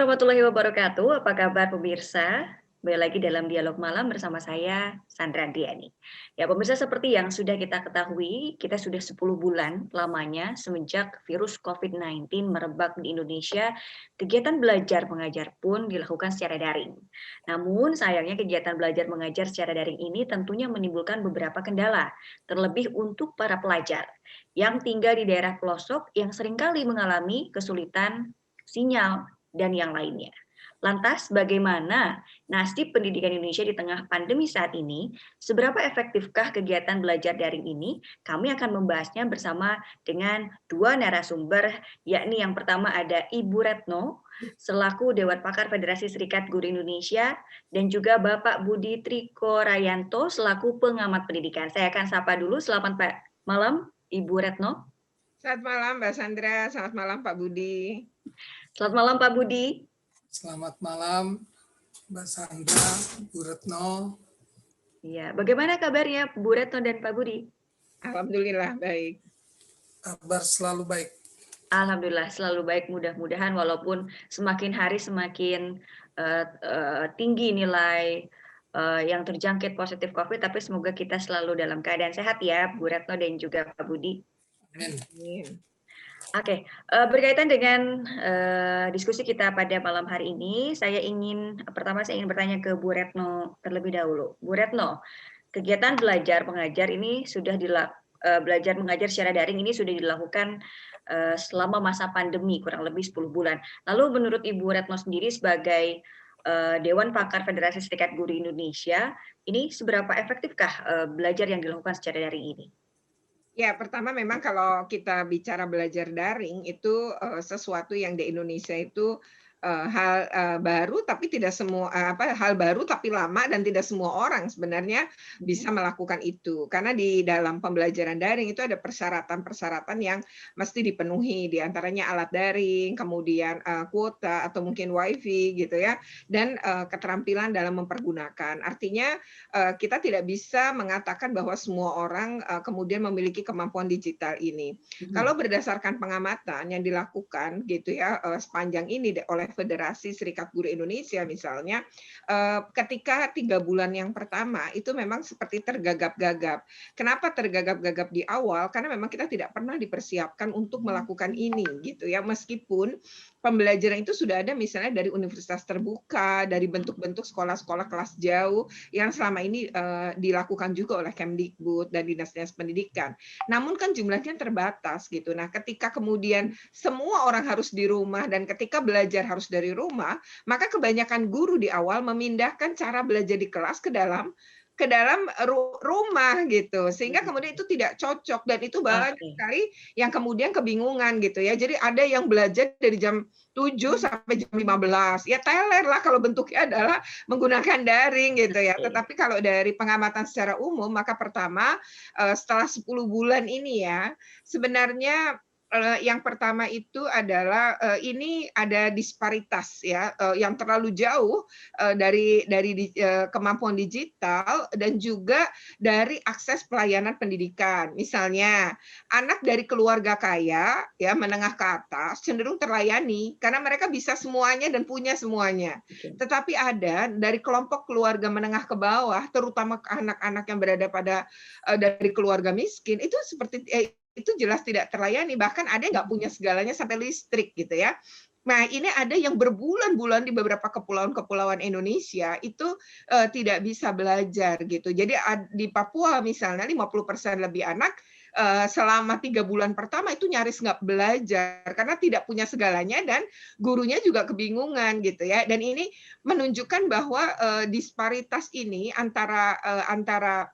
warahmatullahi wabarakatuh. Apa kabar pemirsa? Kembali lagi dalam dialog malam bersama saya, Sandra Andriani. Ya pemirsa, seperti yang sudah kita ketahui, kita sudah 10 bulan lamanya semenjak virus COVID-19 merebak di Indonesia, kegiatan belajar mengajar pun dilakukan secara daring. Namun sayangnya kegiatan belajar mengajar secara daring ini tentunya menimbulkan beberapa kendala, terlebih untuk para pelajar yang tinggal di daerah pelosok yang seringkali mengalami kesulitan sinyal dan yang lainnya. Lantas, bagaimana nasib pendidikan Indonesia di tengah pandemi saat ini? Seberapa efektifkah kegiatan belajar daring ini? Kami akan membahasnya bersama dengan dua narasumber, yakni yang pertama ada Ibu Retno, selaku Dewan Pakar Federasi Serikat Guru Indonesia, dan juga Bapak Budi Triko Rayanto, selaku pengamat pendidikan. Saya akan sapa dulu, selamat malam Ibu Retno. Selamat malam Mbak Sandra, selamat malam Pak Budi. Selamat malam Pak Budi. Selamat malam Mbak Sandra, Bu Retno. Iya, bagaimana kabarnya Bu Retno dan Pak Budi? Alhamdulillah baik. Kabar selalu baik. Alhamdulillah selalu baik, mudah-mudahan walaupun semakin hari semakin tinggi nilai yang terjangkit positif COVID, tapi semoga kita selalu dalam keadaan sehat ya, Bu Retno dan juga Pak Budi. Amin. Oke, berkaitan dengan diskusi kita pada malam hari ini, pertama saya ingin bertanya ke Bu Retno terlebih dahulu. Bu Retno, kegiatan belajar mengajar ini belajar mengajar secara daring ini sudah dilakukan selama masa pandemi kurang lebih 10 bulan. Lalu menurut Ibu Retno sendiri sebagai Dewan Pakar Federasi Serikat Guru Indonesia, ini seberapa efektifkah belajar yang dilakukan secara daring ini? Ya, pertama memang kalau kita bicara belajar daring itu sesuatu yang di Indonesia itu hal baru tapi tidak semua hal baru tapi lama dan tidak semua orang sebenarnya bisa melakukan itu. Karena di dalam pembelajaran daring itu ada persyaratan-persyaratan yang mesti dipenuhi, di antaranya alat daring, kemudian kuota atau mungkin wifi gitu ya, dan keterampilan dalam mempergunakan. Artinya kita tidak bisa mengatakan bahwa semua orang kemudian memiliki kemampuan digital ini. Kalau berdasarkan pengamatan yang dilakukan gitu ya sepanjang ini oleh Federasi Serikat Guru Indonesia misalnya, ketika 3 bulan yang pertama itu memang seperti tergagap-gagap. Kenapa tergagap-gagap di awal? Karena memang kita tidak pernah dipersiapkan untuk melakukan ini gitu ya, meskipun pembelajaran itu sudah ada misalnya dari universitas terbuka, dari bentuk-bentuk sekolah-sekolah kelas jauh yang selama ini dilakukan juga oleh Kemdikbud dan Dinas-Dinas Pendidikan. Namun kan jumlahnya terbatas gitu. Nah, ketika kemudian semua orang harus di rumah dan ketika belajar harus dari rumah, maka kebanyakan guru di awal memindahkan cara belajar di kelas ke dalam rumah gitu, sehingga kemudian itu tidak cocok dan itu banyak sekali yang kemudian kebingungan gitu ya. Jadi ada yang belajar dari jam 7 sampai jam 15, ya teler lah kalau bentuknya adalah menggunakan daring gitu ya. Tetapi kalau dari pengamatan secara umum, maka pertama setelah 10 bulan ini ya, sebenarnya yang pertama itu adalah ini ada disparitas ya yang terlalu jauh dari kemampuan digital dan juga dari akses pelayanan pendidikan. Misalnya anak dari keluarga kaya ya menengah ke atas cenderung terlayani karena mereka bisa semuanya dan punya semuanya. Tetapi ada dari kelompok keluarga menengah ke bawah, terutama anak-anak yang berada dari keluarga miskin, itu seperti itu jelas tidak terlayani, bahkan ada yang nggak punya segalanya sampai listrik gitu ya. Nah, ini ada yang berbulan-bulan di beberapa kepulauan Indonesia itu tidak bisa belajar gitu. Jadi di Papua misalnya 50% lebih anak selama 3 bulan pertama itu nyaris nggak belajar karena tidak punya segalanya dan gurunya juga kebingungan gitu ya. Dan ini menunjukkan bahwa disparitas ini antara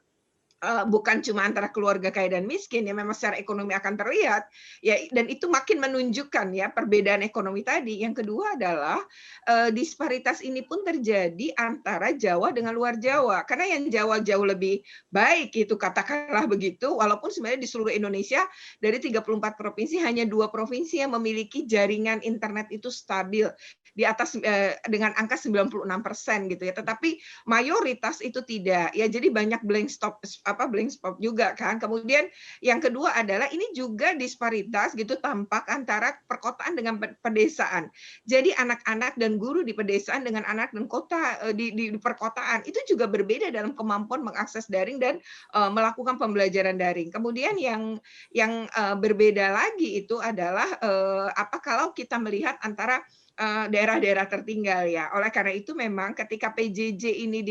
bukan cuma antara keluarga kaya dan miskin ya memang secara ekonomi akan terlihat ya, dan itu makin menunjukkan ya perbedaan ekonomi tadi. Yang kedua adalah disparitas ini pun terjadi antara Jawa dengan luar Jawa, karena yang Jawa jauh lebih baik itu katakanlah begitu, walaupun sebenarnya di seluruh Indonesia dari 34 provinsi hanya 2 provinsi yang memiliki jaringan internet itu stabil di atas dengan angka 96% gitu ya, tetapi mayoritas itu tidak ya, jadi banyak blank spot blind spot juga kan. Kemudian yang kedua adalah ini juga disparitas gitu tampak antara perkotaan dengan pedesaan. Jadi anak-anak dan guru di pedesaan dengan anak dan kota di perkotaan itu juga berbeda dalam kemampuan mengakses daring dan melakukan pembelajaran daring. Kemudian yang berbeda lagi itu adalah kalau kita melihat antara daerah-daerah tertinggal ya. Oleh karena itu memang ketika PJJ ini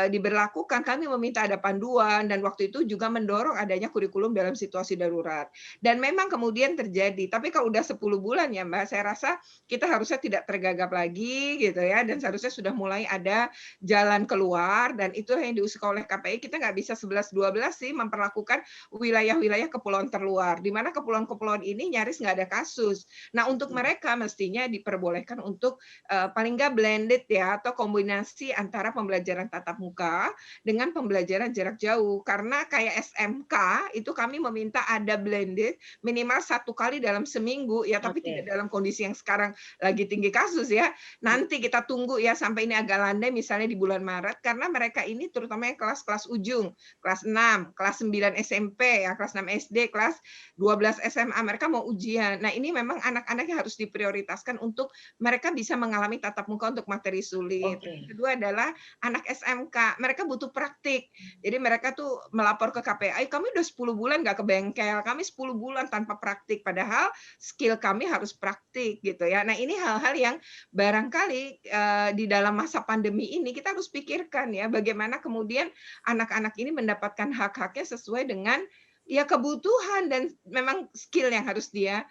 diberlakukan, kami meminta ada panduan dan waktu itu juga mendorong adanya kurikulum dalam situasi darurat. Dan memang kemudian terjadi. Tapi kalau udah 10 bulan ya Mbak, saya rasa kita harusnya tidak tergagap lagi gitu ya, dan seharusnya sudah mulai ada jalan keluar, dan itu yang diusulkan oleh KPI. Kita nggak bisa 11-12 sih memperlakukan wilayah-wilayah kepulauan terluar, di mana kepulauan-kepulauan ini nyaris nggak ada kasus. Nah, untuk mereka mestinya diperbolehkan untuk paling nggak blended ya, atau kombinasi antara pembelajaran tatap muka dengan pembelajaran jarak jauh. Karena kayak SMK itu kami meminta ada blended minimal 1 kali dalam seminggu ya, tapi tidak dalam kondisi yang sekarang lagi tinggi kasus ya. Nanti kita tunggu ya sampai ini agak landai misalnya di bulan Maret, karena mereka ini terutama yang kelas-kelas ujung, kelas 6, kelas 9 SMP ya, kelas 6 SD, kelas 12 SMA, mereka mau ujian. Nah, ini memang anak-anak yang harus diprioritaskan untuk mereka bisa mengalami tatap muka untuk materi sulit. Yang kedua adalah anak SMK, mereka butuh praktik. Jadi mereka tuh melapor ke KPI, kami udah 10 bulan nggak ke bengkel, kami 10 bulan tanpa praktik, padahal skill kami harus praktik gitu ya. Nah, ini hal-hal yang barangkali di dalam masa pandemi ini kita harus pikirkan ya, bagaimana kemudian anak-anak ini mendapatkan hak-haknya sesuai dengan ya kebutuhan dan memang skill yang harus dia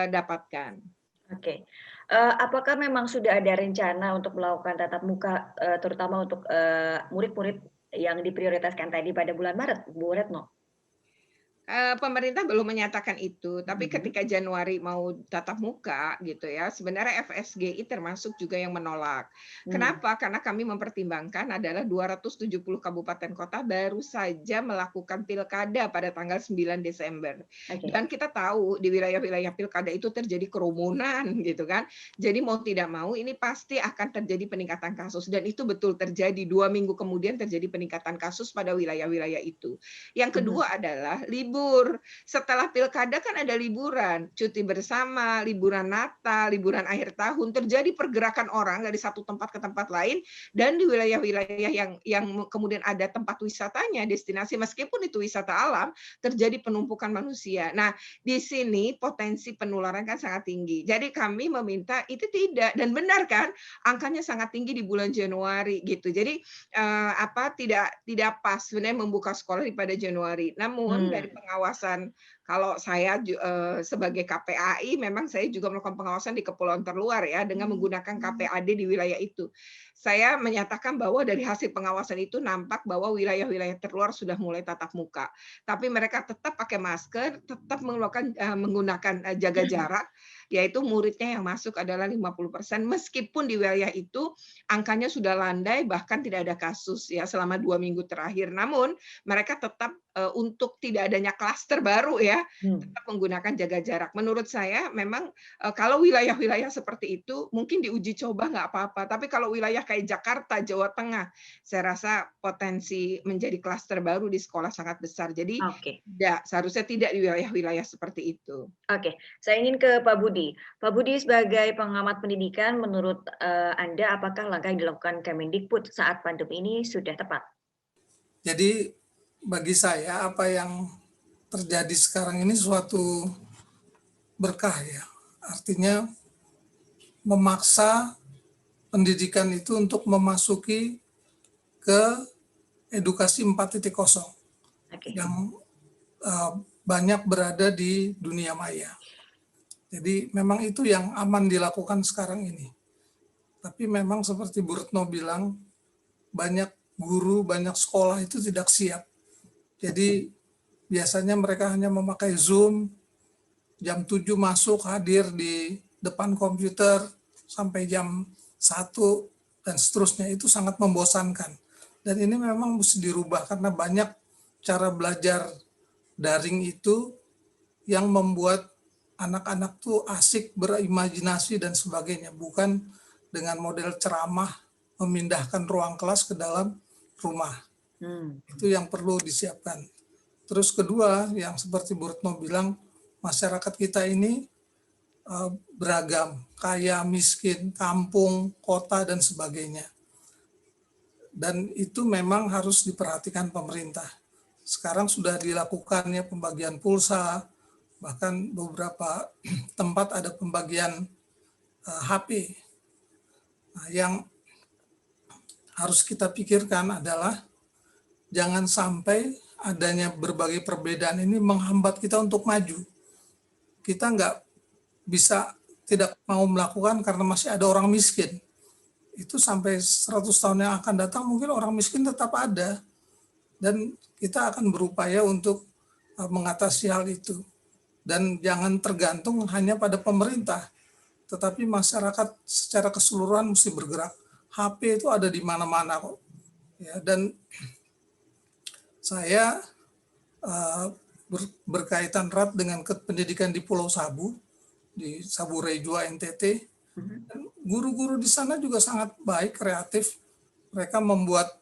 dapatkan. Oke. Apakah memang sudah ada rencana untuk melakukan tatap muka, terutama untuk murid-murid yang diprioritaskan tadi pada bulan Maret, Bu Retno? Pemerintah belum menyatakan itu, tapi ketika Januari mau tatap muka gitu ya, sebenarnya FSGI termasuk juga yang menolak. Kenapa? Karena kami mempertimbangkan adalah 270 kabupaten kota baru saja melakukan pilkada pada tanggal 9 Desember. Dan kita tahu di wilayah-wilayah pilkada itu terjadi kerumunan gitu kan. Jadi mau tidak mau ini pasti akan terjadi peningkatan kasus, dan itu betul terjadi 2 minggu kemudian terjadi peningkatan kasus pada wilayah-wilayah itu. Yang kedua adalah libur. Setelah pilkada kan ada liburan, cuti bersama, liburan Natal, liburan akhir tahun, terjadi pergerakan orang dari satu tempat ke tempat lain, dan di wilayah-wilayah yang kemudian ada tempat wisatanya, destinasi, meskipun itu wisata alam, terjadi penumpukan manusia. Nah, di sini potensi penularan kan sangat tinggi. Jadi kami meminta itu tidak, dan benar kan, angkanya sangat tinggi di bulan Januari gitu. Jadi tidak pas sebenarnya membuka sekolah pada Januari. Namun dari pengawasan, kalau saya sebagai KPAI memang saya juga melakukan pengawasan di kepulauan terluar ya, dengan menggunakan KPAD di wilayah itu. Saya menyatakan bahwa dari hasil pengawasan itu nampak bahwa wilayah-wilayah terluar sudah mulai tatap muka. Tapi mereka tetap pakai masker, tetap menggunakan jaga jarak, yaitu muridnya yang masuk adalah 50%, meskipun di wilayah itu angkanya sudah landai, bahkan tidak ada kasus ya selama 2 minggu terakhir. Namun mereka tetap untuk tidak adanya klaster baru ya, tetap menggunakan jaga jarak. Menurut saya memang kalau wilayah-wilayah seperti itu mungkin diuji coba nggak apa-apa, tapi kalau wilayah kayak Jakarta, Jawa Tengah, saya rasa potensi menjadi klaster baru di sekolah sangat besar. Jadi seharusnya tidak di wilayah-wilayah seperti itu. Oke, saya ingin ke Pak Budi. Pak Budi sebagai pengamat pendidikan, menurut Anda apakah langkah yang dilakukan Kemendikbud saat pandemi ini sudah tepat? Jadi bagi saya apa yang terjadi sekarang ini suatu berkah ya. Artinya memaksa pendidikan itu untuk memasuki ke edukasi 4.0 yang banyak berada di dunia maya. Jadi memang itu yang aman dilakukan sekarang ini. Tapi memang seperti Bu Retno bilang, banyak guru, banyak sekolah itu tidak siap. Jadi biasanya mereka hanya memakai Zoom, jam 7 masuk hadir di depan komputer sampai jam 1 dan seterusnya, itu sangat membosankan. Dan ini memang mesti dirubah karena banyak cara belajar daring itu yang membuat anak-anak tuh asik berimajinasi dan sebagainya, bukan dengan model ceramah memindahkan ruang kelas ke dalam rumah. Itu yang perlu disiapkan. Terus kedua, yang seperti Bu Retno bilang, masyarakat kita ini beragam, kaya, miskin, kampung, kota, dan sebagainya. Dan itu memang harus diperhatikan pemerintah. Sekarang sudah dilakukannya pembagian pulsa, bahkan beberapa tempat ada pembagian HP. Nah, yang harus kita pikirkan adalah jangan sampai adanya berbagai perbedaan ini menghambat kita untuk maju. Kita nggak bisa tidak mau melakukan karena masih ada orang miskin. Itu sampai 100 tahun yang akan datang mungkin orang miskin tetap ada. Dan kita akan berupaya untuk mengatasi hal itu. Dan jangan tergantung hanya pada pemerintah, tetapi masyarakat secara keseluruhan mesti bergerak. HP itu ada di mana-mana kok. Ya, dan saya berkaitan erat dengan pendidikan di Pulau Sabu, di Sabu Rejua NTT. Guru-guru di sana juga sangat baik, kreatif. Mereka membuat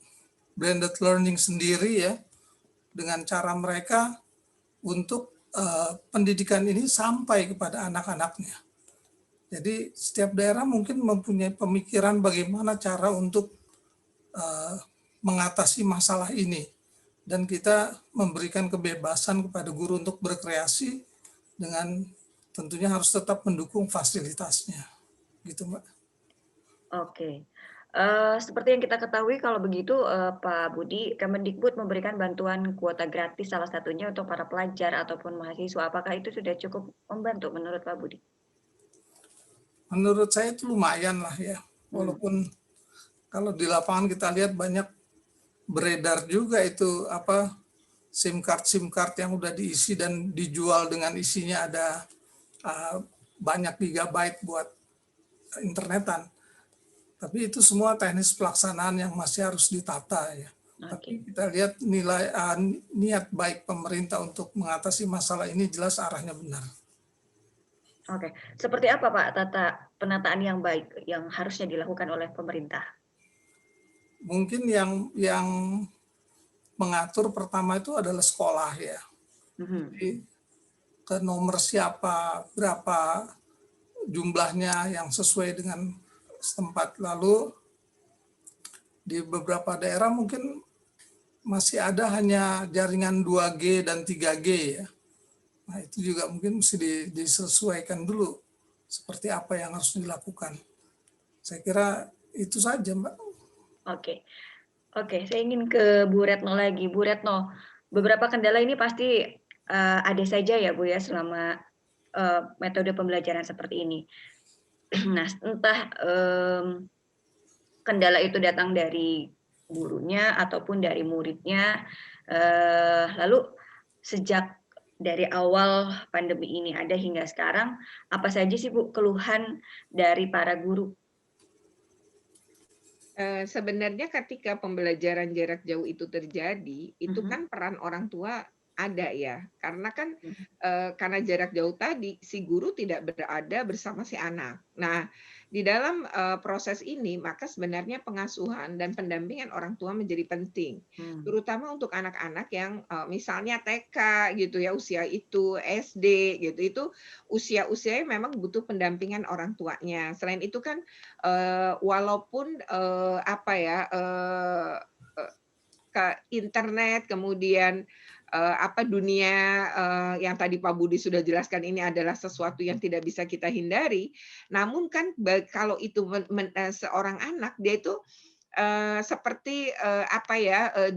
blended learning sendiri ya, dengan cara mereka untuk pendidikan ini sampai kepada anak-anaknya. Jadi setiap daerah mungkin mempunyai pemikiran bagaimana cara untuk mengatasi masalah ini. Dan kita memberikan kebebasan kepada guru untuk berkreasi dengan tentunya harus tetap mendukung fasilitasnya. Gitu, Mbak. Oke. Seperti yang kita ketahui kalau begitu Pak Budi, Kemendikbud memberikan bantuan kuota gratis salah satunya untuk para pelajar ataupun mahasiswa. Apakah itu sudah cukup membantu menurut Pak Budi? Menurut saya itu lumayan lah ya. Walaupun kalau di lapangan kita lihat banyak beredar juga itu SIM card yang udah diisi dan dijual dengan isinya ada banyak gigabyte buat internetan. Tapi itu semua teknis pelaksanaan yang masih harus ditata ya. Tapi kita lihat niat baik pemerintah untuk mengatasi masalah ini jelas arahnya benar. Oke, seperti apa Pak penataan yang baik yang harusnya dilakukan oleh pemerintah? Mungkin yang mengatur pertama itu adalah sekolah ya. Jadi ke nomor siapa, berapa jumlahnya yang sesuai dengan setempat. Lalu di beberapa daerah mungkin masih ada hanya jaringan 2G dan 3G ya. Nah itu juga mungkin mesti disesuaikan dulu seperti apa yang harus dilakukan. Saya kira itu saja Mbak. Oke, saya ingin ke Bu Retno lagi. Bu Retno, beberapa kendala ini pasti ada saja ya Bu ya selama metode pembelajaran seperti ini. Nah, entah kendala itu datang dari gurunya ataupun dari muridnya. Lalu sejak dari awal pandemi ini ada hingga sekarang, apa saja sih Bu keluhan dari para guru? Sebenarnya ketika pembelajaran jarak jauh itu terjadi, itu kan peran orang tua ada ya. Karena kan karena jarak jauh tadi, si guru tidak berada bersama si anak. Nah, di dalam proses ini, maka sebenarnya pengasuhan dan pendampingan orang tua menjadi penting. Terutama untuk anak-anak yang misalnya TK gitu ya, usia itu, SD gitu, itu usia-usianya memang butuh pendampingan orang tuanya. Selain itu kan walaupun ke internet, kemudian dunia yang tadi Pak Budi sudah jelaskan ini adalah sesuatu yang tidak bisa kita hindari. Namun kan kalau itu seorang anak, dia itu seperti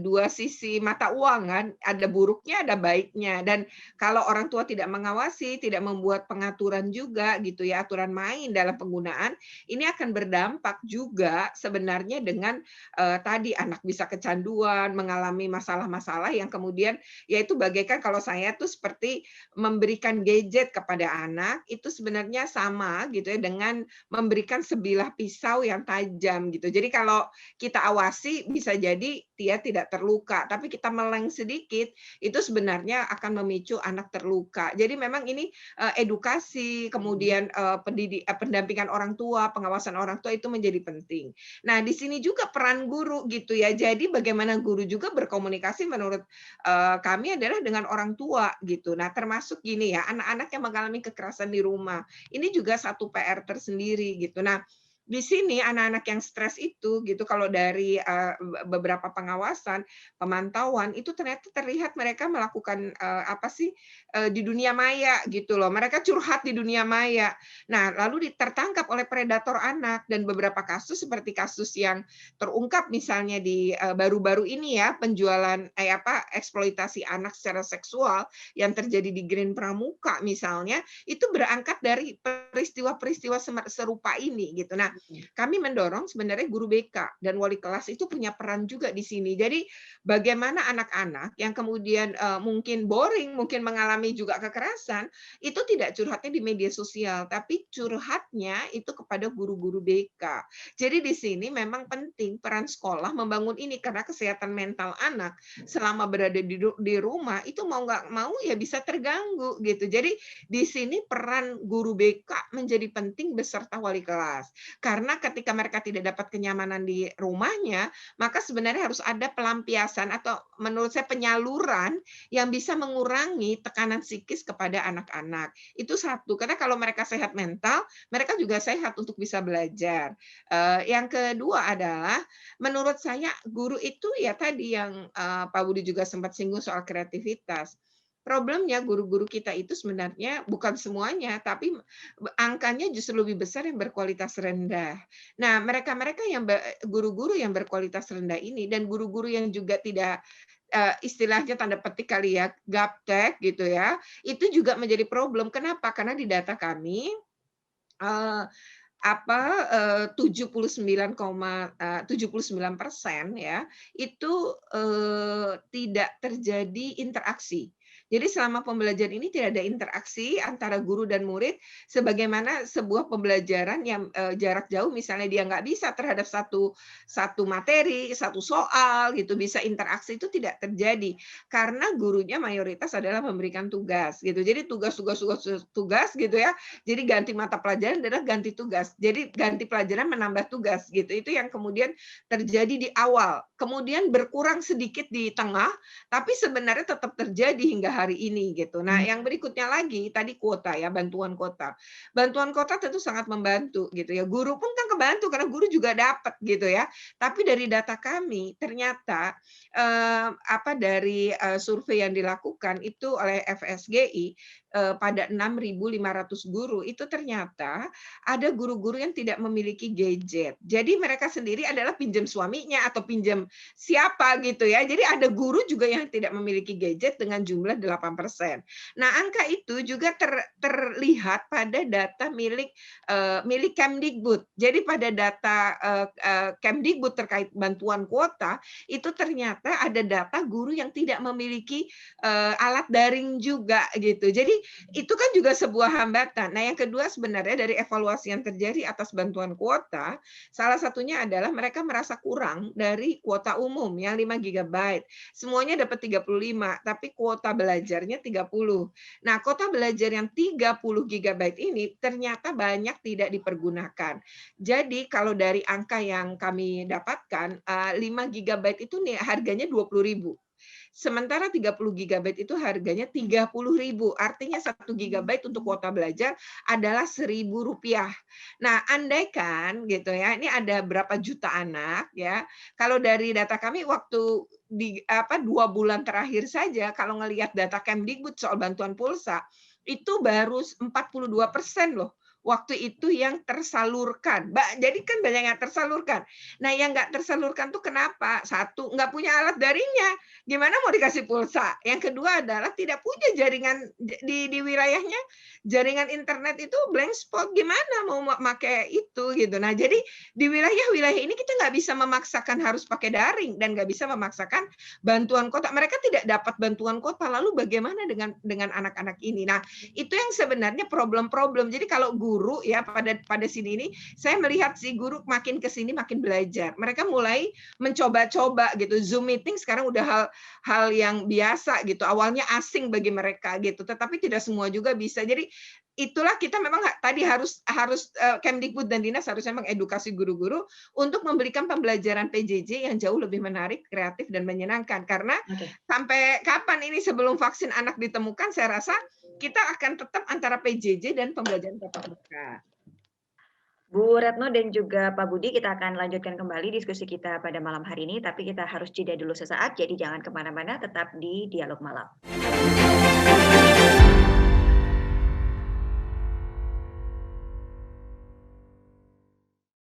dua sisi mata uang kan, ada buruknya, ada baiknya. Dan kalau orang tua tidak mengawasi, tidak membuat pengaturan juga gitu ya, aturan main dalam penggunaan, ini akan berdampak juga sebenarnya dengan tadi anak bisa kecanduan, mengalami masalah-masalah yang kemudian yaitu bagaikan kalau saya tuh seperti memberikan gadget kepada anak itu sebenarnya sama gitu ya dengan memberikan sebilah pisau yang tajam gitu. Jadi kalau kita awasi bisa jadi dia tidak terluka, tapi kita meleng sedikit itu sebenarnya akan memicu anak terluka. Jadi memang ini edukasi, kemudian pendampingan orang tua, pengawasan orang tua itu menjadi penting. Nah, di sini juga peran guru gitu ya. Jadi bagaimana guru juga berkomunikasi menurut kami adalah dengan orang tua gitu. Nah, termasuk gini ya, anak-anak yang mengalami kekerasan di rumah. Ini juga satu PR tersendiri gitu. Nah, di sini anak-anak yang stres itu gitu kalau dari beberapa pengawasan, pemantauan itu ternyata terlihat mereka melakukan apa sih di dunia maya gitu loh. Mereka curhat di dunia maya. Nah, lalu tertangkap oleh predator anak dan beberapa kasus seperti kasus yang terungkap misalnya di baru-baru ini ya penjualan eksploitasi anak secara seksual yang terjadi di Green Pramuka misalnya itu berangkat dari peristiwa-peristiwa serupa ini gitu. Nah, kami mendorong sebenarnya guru BK dan wali kelas itu punya peran juga di sini. Jadi bagaimana anak-anak yang kemudian mungkin boring, mungkin mengalami juga kekerasan, itu tidak curhatnya di media sosial, tapi curhatnya itu kepada guru-guru BK. Jadi di sini memang penting peran sekolah membangun ini karena kesehatan mental anak selama berada di rumah itu mau nggak mau ya bisa terganggu gitu. Jadi di sini peran guru BK menjadi penting beserta wali kelas. Karena ketika mereka tidak dapat kenyamanan di rumahnya, maka sebenarnya harus ada pelampiasan atau menurut saya penyaluran yang bisa mengurangi tekanan psikis kepada anak-anak. Itu satu, karena kalau mereka sehat mental, mereka juga sehat untuk bisa belajar. Yang kedua adalah, menurut saya guru itu ya tadi yang Pak Budi juga sempat singgung soal kreativitas. Problemnya guru-guru kita itu sebenarnya bukan semuanya, tapi angkanya justru lebih besar yang berkualitas rendah. Nah, mereka-mereka yang guru-guru yang berkualitas rendah ini dan guru-guru yang juga tidak istilahnya tanda petik kali ya, gaptek gitu ya, itu juga menjadi problem. Kenapa? Karena di data kami 79% ya, itu tidak terjadi interaksi. Jadi selama pembelajaran ini tidak ada interaksi antara guru dan murid, sebagaimana sebuah pembelajaran yang jarak jauh, misalnya dia nggak bisa terhadap satu materi, satu soal gitu, bisa interaksi itu tidak terjadi. Karena gurunya mayoritas adalah memberikan tugas gitu. Jadi tugas gitu ya. Jadi ganti mata pelajaran adalah ganti tugas. Jadi ganti pelajaran menambah tugas gitu. Itu yang kemudian terjadi di awal. Kemudian berkurang sedikit di tengah, tapi sebenarnya tetap terjadi hingga hari ini gitu. Nah, yang berikutnya lagi tadi kuota ya, bantuan kuota. Bantuan kuota tentu sangat membantu gitu ya. Guru pun kan kebantu karena guru juga dapat gitu ya. Tapi dari data kami ternyata dari survei yang dilakukan itu oleh FSGI pada 6.500 guru itu ternyata ada guru-guru yang tidak memiliki gadget. Jadi mereka sendiri adalah pinjam suaminya atau pinjam siapa gitu ya. Jadi ada guru juga yang tidak memiliki gadget dengan jumlah 8%. Nah, angka itu juga terlihat pada data milik Kemdikbud. Jadi pada data Kemdikbud terkait bantuan kuota itu ternyata ada data guru yang tidak memiliki alat daring juga gitu. Jadi itu kan juga sebuah hambatan. Nah, yang kedua sebenarnya dari evaluasi yang terjadi atas bantuan kuota, salah satunya adalah mereka merasa kurang dari kuota umum yang 5 GB. Semuanya dapat 35, tapi kuota belajarnya 30. Nah, kuota belajar yang 30 GB ini ternyata banyak tidak dipergunakan. Jadi kalau dari angka yang kami dapatkan, 5 GB itu nih harganya 20.000. Sementara 30 GB itu harganya 30.000. Artinya 1 GB untuk kuota belajar adalah Rp1.000. Nah, andaikan gitu ya, ini ada berapa juta anak ya. Kalau dari data kami waktu di 2 bulan terakhir saja kalau ngelihat data Kemdikbud soal bantuan pulsa, itu baru 42% loh. Waktu itu yang tersalurkan. Jadi kan banyak yang tersalurkan. Nah, yang nggak tersalurkan tuh kenapa? Satu, nggak punya alat daringnya. Gimana mau dikasih pulsa? Yang kedua adalah tidak punya jaringan di wilayahnya. Jaringan internet itu blank spot. Gimana mau pakai itu gitu. Nah, jadi di wilayah-wilayah ini kita nggak bisa memaksakan harus pakai daring dan nggak bisa memaksakan bantuan kota. Mereka tidak dapat bantuan kota. Lalu bagaimana dengan anak-anak ini? Nah, itu yang sebenarnya problem-problem. Jadi kalau guru guru ya pada sini ini, saya melihat si guru makin ke sini makin belajar. Mereka mulai mencoba-coba gitu. Zoom meeting sekarang udah hal yang biasa gitu. Awalnya asing bagi mereka gitu, tetapi tidak semua juga bisa. Jadi itulah kita memang tadi harus Kemdikbud dan dinas harusnya mengedukasi guru-guru untuk memberikan pembelajaran PJJ yang jauh lebih menarik, kreatif dan menyenangkan. Karena sampai kapan ini sebelum vaksin anak ditemukan, saya rasa kita akan tetap antara PJJ dan pembelajaran tatap muka. Bu Retno dan juga Pak Budi, kita akan lanjutkan kembali diskusi kita pada malam hari ini, tapi kita harus jeda dulu sesaat, jadi jangan kemana-mana, tetap di Dialog Malam.